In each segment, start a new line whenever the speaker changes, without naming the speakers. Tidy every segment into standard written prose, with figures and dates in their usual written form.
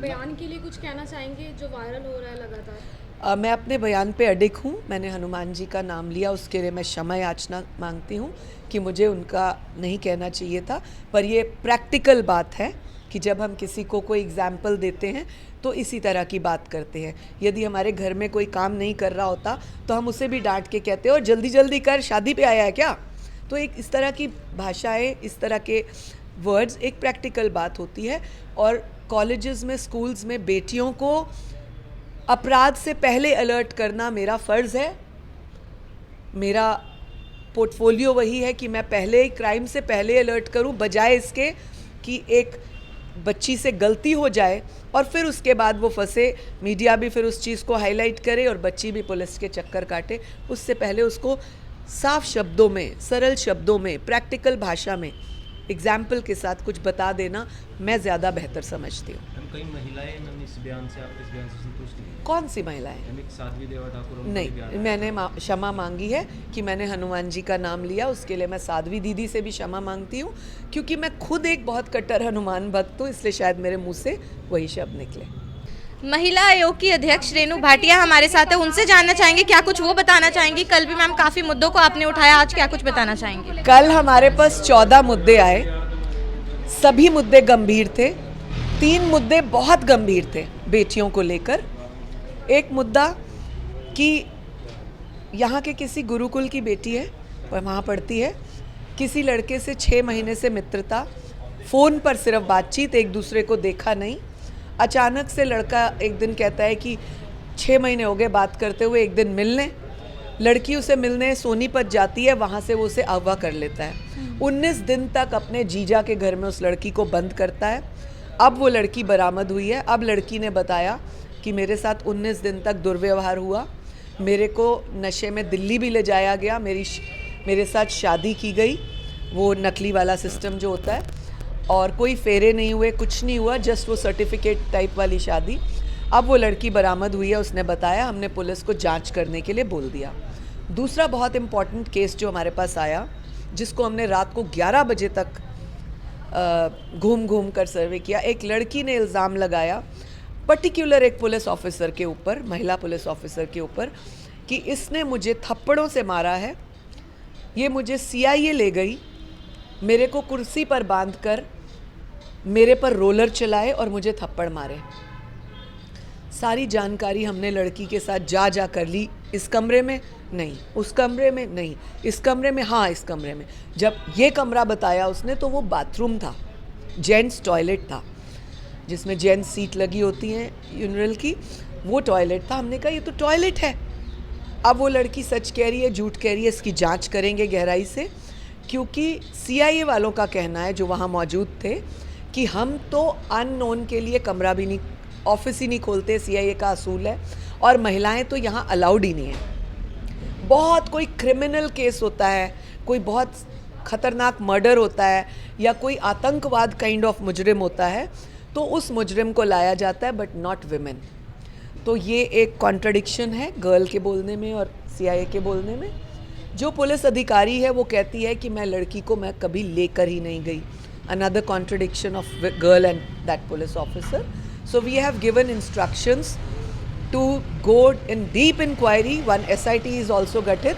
बयान के लिए कुछ कहना चाहेंगे जो वायरल हो रहा है लगातार?
मैं अपने बयान पे अडिग हूँ। मैंने हनुमान जी का नाम लिया, उसके लिए मैं क्षमा याचना मांगती हूँ कि मुझे उनका नहीं कहना चाहिए था। पर ये प्रैक्टिकल बात है कि जब हम किसी को कोई एग्जाम्पल देते हैं तो इसी तरह की बात करते हैं। यदि हमारे घर में कोई काम नहीं कर रहा होता तो हम उसे भी डांट के कहते हैं और जल्दी जल्दी कर, शादी पे आया है क्या। तो एक इस तरह की भाषाएं, इस तरह के वर्ड्स एक प्रैक्टिकल बात होती है। और कॉलेजेस में, स्कूल्स में बेटियों को अपराध से पहले अलर्ट करना मेरा फ़र्ज़ है। मेरा पोर्टफोलियो वही है कि मैं पहले क्राइम से पहले अलर्ट करूं, बजाय इसके कि एक बच्ची से गलती हो जाए और फिर उसके बाद वो फंसे, मीडिया भी फिर उस चीज़ को हाईलाइट करे और बच्ची भी पुलिस के चक्कर काटे। उससे पहले उसको साफ शब्दों में, सरल शब्दों में, प्रैक्टिकल भाषा में, एग्जाम्पल के साथ कुछ बता देना मैं ज़्यादा बेहतर समझती हूँ।
कई महिलाएं इस बयान से, आपके इस बयान से संतुष्ट नहीं?
कौन सी महिलाएं?
साध्वी देवा ठाकुर
नहीं, मैंने क्षमा मांगी है कि मैंने हनुमान जी का नाम लिया, उसके लिए मैं साध्वी दीदी से भी क्षमा मांगती हूँ, क्योंकि मैं खुद एक बहुत कट्टर हनुमान भक्त हूँ, इसलिए शायद मेरे मुंह से वही शब्द निकले।
महिला आयोग की अध्यक्ष रेणु भाटिया हमारे साथ है, उनसे जानना चाहेंगे क्या कुछ वो बताना चाहेंगी। कल भी मैम काफ़ी मुद्दों को आपने उठाया, आज क्या कुछ बताना चाहेंगे?
कल हमारे पास 14 मुद्दे आए, सभी मुद्दे गंभीर थे। 3 मुद्दे बहुत गंभीर थे बेटियों को लेकर। एक मुद्दा कि यहाँ के किसी गुरुकुल की बेटी है, वहाँ पढ़ती है, किसी लड़के से 6 महीने से मित्रता, फ़ोन पर सिर्फ बातचीत, एक दूसरे को देखा नहीं। अचानक से लड़का एक दिन कहता है कि 6 महीने हो गए बात करते हुए, एक दिन मिलने। लड़की उसे मिलने सोनीपत जाती है, वहाँ से वो उसे अगवा कर लेता है। 19 दिन तक अपने जीजा के घर में उस लड़की को बंद करता है। अब वो लड़की बरामद हुई है। अब लड़की ने बताया कि मेरे साथ 19 दिन तक दुर्व्यवहार हुआ, मेरे को नशे में दिल्ली भी ले जाया गया, मेरे साथ शादी की गई, वो नकली वाला सिस्टम जो होता है, और कोई फेरे नहीं हुए, कुछ नहीं हुआ, जस्ट वो सर्टिफिकेट टाइप वाली शादी। अब वो लड़की बरामद हुई है, उसने बताया, हमने पुलिस को जांच करने के लिए बोल दिया। दूसरा बहुत इम्पॉर्टेंट केस जो हमारे पास आया, जिसको हमने रात को 11 बजे तक घूम घूम कर सर्वे किया। एक लड़की ने इल्ज़ाम लगाया पर्टिकुलर एक पुलिस ऑफिसर के ऊपर, महिला पुलिस ऑफिसर के ऊपर, कि इसने मुझे थप्पड़ों से मारा है, ये मुझे CIA ले गई, मेरे को कुर्सी पर बांधकर मेरे पर रोलर चलाए और मुझे थप्पड़ मारे। सारी जानकारी हमने लड़की के साथ जा कर ली। इस कमरे में नहीं, उस कमरे में नहीं, इस कमरे में हाँ, इस कमरे में। जब ये कमरा बताया उसने तो वो बाथरूम था, जेंट्स टॉयलेट था, जिसमें जेंट्स सीट लगी होती हैं यूरिनल की, वो टॉयलेट था। हमने कहा ये तो टॉयलेट है। अब वो लड़की सच कह रही है, झूठ कह रही है, इसकी जांच करेंगे गहराई से, क्योंकि CIA वालों का कहना है जो वहाँ मौजूद थे कि हम तो अननोन के लिए कमरा भी नहीं, ऑफिस ही नहीं खोलते, CIA का असूल है, और महिलाएं तो यहाँ अलाउड ही नहीं है। बहुत कोई क्रिमिनल केस होता है, कोई बहुत ख़तरनाक मर्डर होता है, या कोई आतंकवाद काइंड ऑफ मुजरिम होता है, तो उस मुजरिम को लाया जाता है, बट नॉट विमेन। तो ये एक कॉन्ट्रडिक्शन है गर्ल के बोलने में और CIA के बोलने में। जो पुलिस अधिकारी है वो कहती है कि मैं लड़की को मैं कभी लेकर ही नहीं गई। Another contradiction of girl and that police officer. So we have given instructions to go in deep inquiry. 1 SIT is also गठित,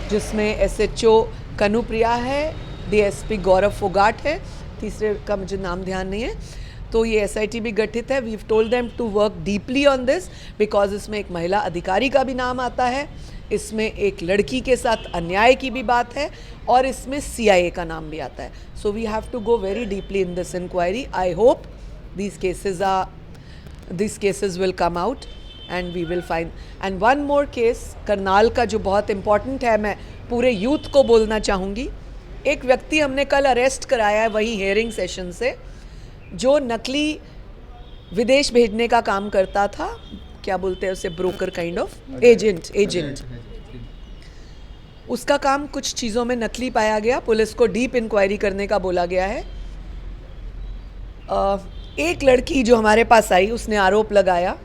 जिसमें SHO कनुप्रिया है, DSP गौरव फोगाट है, तीसरे का मुझे नाम ध्यान नहीं है। तो ये SIT भी गठित है। We told them to work deeply on this, because इसमें एक महिला अधिकारी का भी नाम आता है, इसमें एक लड़की के साथ अन्याय की भी बात है, और इसमें CIA का नाम भी आता है। So we have to go very deeply in this inquiry. I hope these cases will come out and we will find. And one more case Karnal का जो बहुत इम्पॉर्टेंट है, मैं पूरे यूथ को बोलना चाहूँगी। एक व्यक्ति हमने कल अरेस्ट कराया है वहीं हेयरिंग सेशन से, जो नकली विदेश भेजने का काम करता था, क्या बोलते हैं उसे, ब्रोकर काइंड ऑफ, एजेंट। उसका काम कुछ चीज़ों में नकली पाया गया, पुलिस को डीप इंक्वायरी करने का बोला गया है। एक लड़की जो हमारे पास आई, उसने आरोप लगाया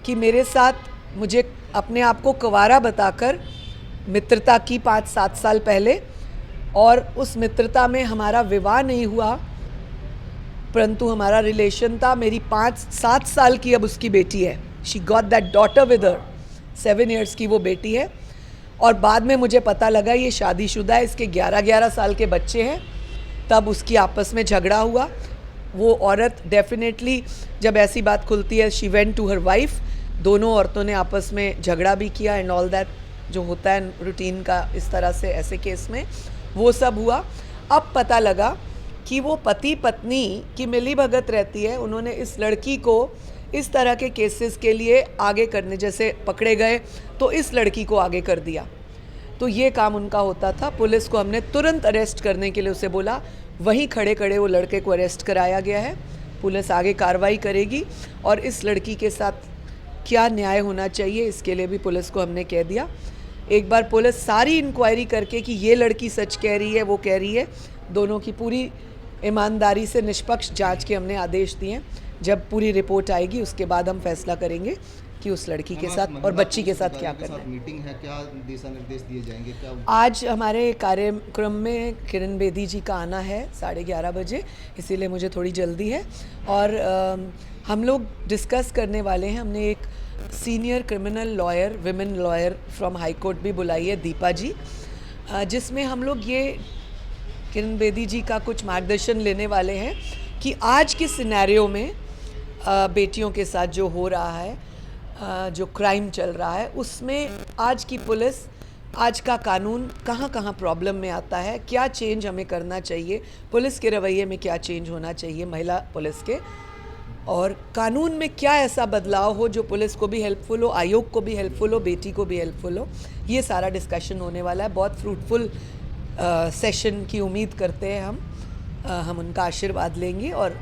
कि मेरे साथ मुझे अपने आप को कुंवारा बताकर मित्रता की 5-7 साल पहले, और उस मित्रता में हमारा विवाह नहीं हुआ, परंतु हमारा रिलेशन था। मेरी 5-7 साल की अब उसकी बेटी है, she got that daughter with her, 7 years की वो बेटी है। और बाद में मुझे पता लगा ये शादीशुदा है, इसके 11-11 साल के बच्चे हैं। तब उसकी आपस में झगड़ा हुआ। वो औरत डेफिनेटली जब ऐसी बात खुलती है, she went to her wife, दोनों औरतों ने आपस में झगड़ा भी किया एंड ऑल दैट, जो होता है रूटीन का इस तरह से ऐसे केस में, वो सब हुआ। अब पता लगा कि वो पति पत्नी की मिली भगत रहती है। उन्होंने इस लड़की को इस तरह के केसेस के लिए आगे करने, जैसे पकड़े गए तो इस लड़की को आगे कर दिया, तो ये काम उनका होता था। पुलिस को हमने तुरंत अरेस्ट करने के लिए उसे बोला, वहीं खड़े खड़े वो लड़के को अरेस्ट कराया गया है। पुलिस आगे कार्रवाई करेगी और इस लड़की के साथ क्या न्याय होना चाहिए इसके लिए भी पुलिस को हमने कह दिया। एक बार पुलिस सारी इंक्वायरी करके कि ये लड़की सच कह रही है, वो कह रही है, दोनों की पूरी ईमानदारी से निष्पक्ष जांच के हमने आदेश दिए हैं। जब पूरी रिपोर्ट आएगी उसके बाद हम फैसला करेंगे कि उस लड़की के साथ और बच्ची के साथ क्या करना है।
मीटिंग है, क्या दिशा निर्देश दिए जाएंगे? क्या
आज हमारे कार्यक्रम में किरण बेदी जी का आना है 11:30 बजे, इसीलिए मुझे थोड़ी जल्दी है। और हम लोग डिस्कस करने वाले हैं, हमने एक senior criminal lawyer, women lawyer from high court भी बुलाई है, दीपा जी, जिसमें हम लोग ये किरण बेदी जी का कुछ मार्गदर्शन लेने वाले हैं कि आज के सिनेरियो में बेटियों के साथ जो हो रहा है, जो क्राइम चल रहा है, उसमें आज की पुलिस, आज का कानून कहाँ कहाँ प्रॉब्लम में आता है, क्या चेंज हमें करना चाहिए, पुलिस के रवैये में क्या चेंज होना चाहिए महिला पुलिस के, और कानून में क्या ऐसा बदलाव हो जो पुलिस को भी हेल्पफुल हो, आयोग को भी हेल्पफुल हो, बेटी को भी हेल्पफुल हो। ये सारा डिस्कशन होने वाला है। बहुत फ्रूटफुल सेशन की उम्मीद करते हैं हम उनका आशीर्वाद लेंगे और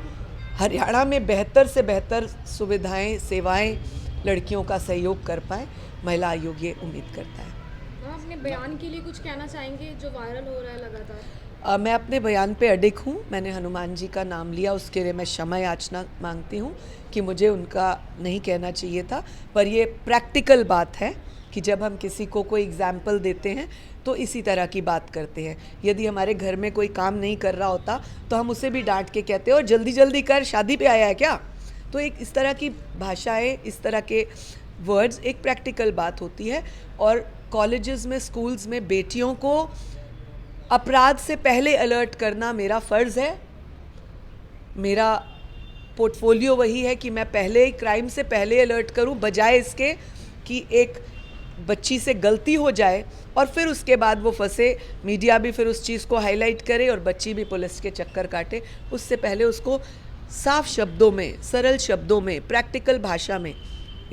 हरियाणा में बेहतर से बेहतर सुविधाएं, सेवाएं लड़कियों का सहयोग कर पाए, महिला आयोग ये उम्मीद करता है।
आप अपने बयान के लिए कुछ कहना चाहेंगे जो वायरल हो रहा है लगातार?
मैं अपने बयान पे अडिग हूँ। मैंने हनुमान जी का नाम लिया, उसके लिए मैं क्षमा याचना मांगती हूँ कि मुझे उनका नहीं कहना चाहिए था। पर ये प्रैक्टिकल बात है कि जब हम किसी को कोई एग्जाम्पल देते हैं तो इसी तरह की बात करते हैं। यदि हमारे घर में कोई काम नहीं कर रहा होता तो हम उसे भी डांट के कहते हैं, और जल्दी जल्दी कर, शादी पे आया है क्या? तो एक इस तरह की भाषाएं, इस तरह के वर्ड्स एक प्रैक्टिकल बात होती है। और कॉलेजेस में, स्कूल्स में बेटियों को अपराध से पहले अलर्ट करना मेरा फ़र्ज़ है। मेरा पोर्टफोलियो वही है कि मैं पहले क्राइम से पहले अलर्ट करूं, बजाय इसके कि एक बच्ची से गलती हो जाए और फिर उसके बाद वो फंसे, मीडिया भी फिर उस चीज़ को हाईलाइट करे और बच्ची भी पुलिस के चक्कर काटे। उससे पहले उसको साफ शब्दों में, सरल शब्दों में, प्रैक्टिकल भाषा में,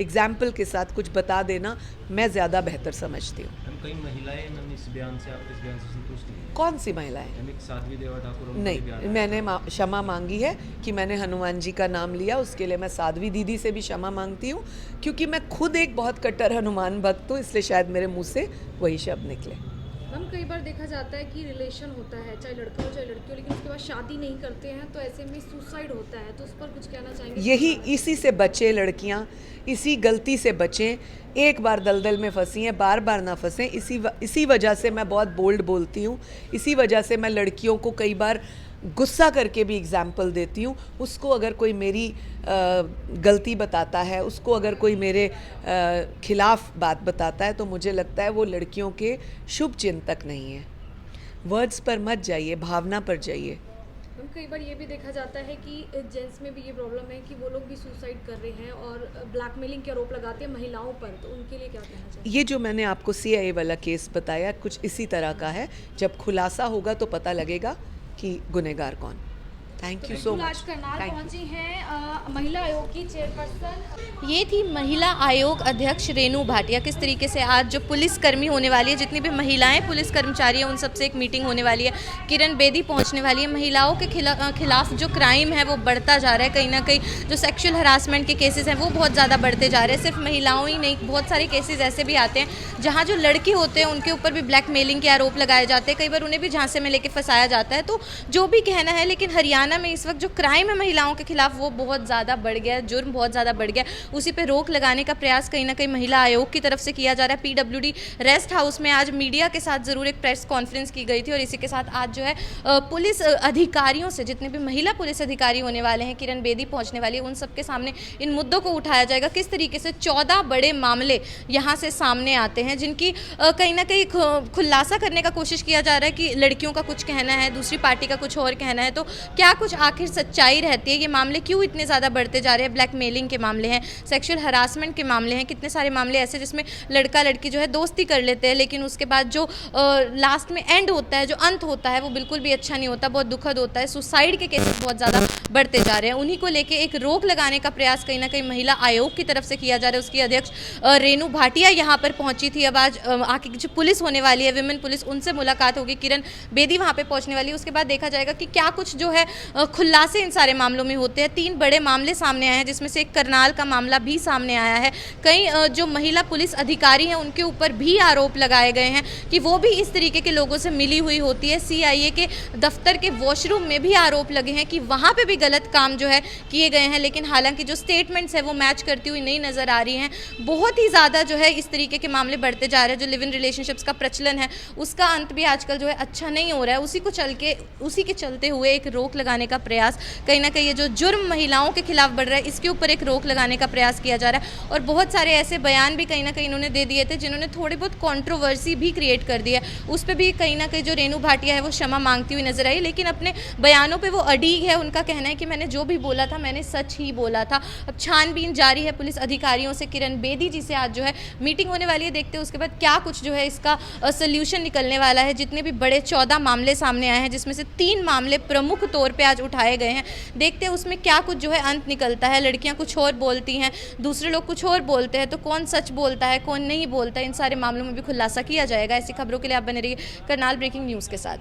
एग्जाम्पल के साथ कुछ बता देना मैं ज़्यादा बेहतर समझती हूँ।
मैम, कई महिलाएं मैम इस बयान से संतुष्ट नहीं है।
कौन सी महिलाएं?
मैम, एक साध्वी देवा ठाकुर, उनका भी
नहीं,
बयान है।
मैंने क्षमा मांगी है कि मैंने हनुमान जी का नाम लिया, उसके लिए मैं साध्वी दीदी से भी क्षमा मांगती हूँ, क्योंकि मैं खुद एक बहुत कट्टर हनुमान भक्त हूँ, इसलिए शायद मेरे मुंह से वही शब्द निकले।
मैम, कई बार देखा जाता है कि रिलेशन होता है, चाहे लड़का हो चाहे लड़की हो, लेकिन उसके बाद शादी नहीं करते हैं तो ऐसे में सुसाइड होता है, तो उस पर कुछ कहना चाहेंगे?
यही, इसी से बचे लड़कियां, इसी गलती से बचें। एक बार दलदल में फंसी हैं, बार बार ना फंसें। इसी वजह से मैं बहुत बोल्ड बोलती हूँ, इसी वजह से मैं लड़कियों को कई बार गुस्सा करके भी एग्जाम्पल देती हूँ। उसको अगर कोई मेरी गलती बताता है, उसको अगर कोई मेरे खिलाफ बात बताता है, तो मुझे लगता है वो लड़कियों के शुभ चिंतक नहीं है। वर्ड्स पर मत जाइए, भावना पर जाइए।
मैम, कई बार ये भी देखा जाता है कि जेंट्स में भी ये प्रॉब्लम है कि वो लोग भी सुसाइड कर रहे हैं और ब्लैकमेलिंग के आरोप लगाते हैं महिलाओं पर, तो उनके लिए क्या कहना चाहिए?
ये जो मैंने आपको CIA वाला केस बताया, कुछ इसी तरह का है। जब खुलासा होगा तो पता लगेगा कि गुनहगार कौन। Thank you so much.
आज करनाल पहुंची हैं महिला आयोग की चेयरपर्सन।
ये थी महिला आयोग अध्यक्ष रेनू भाटिया। किस तरीके से आज जो पुलिसकर्मी होने वाली है, जितनी भी महिलाएं पुलिस कर्मचारी हैं, उन सबसे एक मीटिंग होने वाली है। किरण बेदी पहुंचने वाली है। महिलाओं के खिलाफ जो क्राइम है वो बढ़ता जा रहा है। कहीं ना कहीं जो सेक्सुअल हरासमेंट के केसेस हैं वो बहुत ज़्यादा बढ़ते जा रहे हैं। सिर्फ महिलाओं ही नहीं, बहुत सारे केसेस ऐसे भी आते हैं जहाँ जो लड़के होते हैं उनके ऊपर भी ब्लैकमेलिंग के आरोप लगाए जाते हैं। कई बार उन्हें भी झांसे में लेके फंसाया जाता है। तो जो भी कहना है, लेकिन हरियाणा हरियाणा में इस वक्त जो क्राइम है महिलाओं के खिलाफ वो बहुत ज़्यादा बढ़ गया है, जुर्म बहुत ज़्यादा बढ़ गया है। उसी पे रोक लगाने का प्रयास कहीं ना कहीं महिला आयोग की तरफ से किया जा रहा है। पीडब्ल्यूडी रेस्ट हाउस में आज मीडिया के साथ ज़रूर एक प्रेस कॉन्फ्रेंस की गई थी और इसी के साथ आज जो है पुलिस अधिकारियों से, जितने भी महिला पुलिस अधिकारी होने वाले हैं, किरण बेदी पहुँचने वाली है, उन सबके सामने इन मुद्दों को उठाया जाएगा। किस तरीके से 14 बड़े मामले यहाँ से सामने आते हैं जिनकी कहीं ना कहीं खुलासा करने का कोशिश किया जा रहा है कि लड़कियों का कुछ कहना है, दूसरी पार्टी का कुछ और कहना है, तो क्या कुछ आखिर सच्चाई रहती है, ये मामले क्यों इतने ज़्यादा बढ़ते जा रहे हैं। ब्लैकमेलिंग के मामले हैं, सेक्सुअल हरासमेंट के मामले हैं, कितने सारे मामले ऐसे जिसमें लड़का लड़की जो है दोस्ती कर लेते हैं, लेकिन उसके बाद जो लास्ट में एंड होता है, जो अंत होता है, वो बिल्कुल भी अच्छा नहीं होता, बहुत दुखद होता है। सुसाइड के केसेस बहुत ज़्यादा बढ़ते जा रहे हैं। उन्हीं को लेके एक रोक लगाने का प्रयास कहीं ना कहीं महिला आयोग की तरफ से किया जा रहा है। उसकी अध्यक्ष रेनू भाटिया यहाँ पर पहुंची थी। अब आज आके जो पुलिस होने वाली है, विमेन पुलिस, उनसे मुलाकात होगी। किरण बेदी वहाँ पे पहुंचने वाली है। उसके बाद देखा जाएगा कि क्या कुछ जो है खुलासे इन सारे मामलों में होते हैं। 3 बड़े मामले सामने आए हैं, जिसमें से एक करनाल का मामला भी सामने आया है। कई जो महिला पुलिस अधिकारी हैं उनके ऊपर भी आरोप लगाए गए हैं कि वो भी इस तरीके के लोगों से मिली हुई होती है। सीआईए के दफ्तर के वॉशरूम में भी आरोप लगे हैं कि वहाँ पे भी गलत काम जो है किए गए हैं, लेकिन हालांकि जो स्टेटमेंट्स है वो मैच करती हुई नहीं नज़र आ रही हैं। बहुत ही ज़्यादा जो है इस तरीके के मामले बढ़ते जा रहे हैं। जो लिव इन रिलेशनशिप्स का प्रचलन है उसका अंत भी आजकल जो है अच्छा नहीं हो रहा है। उसी के चलते हुए एक रोक लगाने का प्रयास, कहीं ना कहीं ये जो जुर्म महिलाओं के खिलाफ बढ़ रहा है, इसके ऊपर एक रोक लगाने का प्रयास किया जा रहा है। और बहुत सारे ऐसे बयान भी कहीं ना कहीं इन्होंने दे दिए थे जिन्होंने थोड़ी बहुत कंट्रोवर्सी भी क्रिएट कर दी है। उस पर भी कहीं ना कहीं जो रेनू भाटिया है वो क्षमा मांगती हुई नजर आई, लेकिन अपने बयानों पे वो अड़िग है। उनका कहना है कि मैंने जो भी बोला था मैंने सच ही बोला था। अब छानबीन जारी है पुलिस अधिकारियों से। किरण बेदी जी से आज जो है मीटिंग होने वाली है, देखते हैं उसके बाद क्या कुछ जो है इसका सोल्यूशन निकलने वाला है। जितने भी बड़े 14 मामले सामने आए हैं, जिसमें से 3 मामले प्रमुख तौर पे आज उठाए गए हैं, देखते हैं उसमें क्या कुछ जो है अंत निकलता है। लड़कियां कुछ और बोलती हैं, दूसरे लोग कुछ और बोलते हैं, तो कौन सच बोलता है, कौन नहीं बोलता है, इन सारे मामलों में भी खुलासा किया जाएगा। ऐसी खबरों के लिए आप बने रहिए करनाल ब्रेकिंग न्यूज़ के साथ।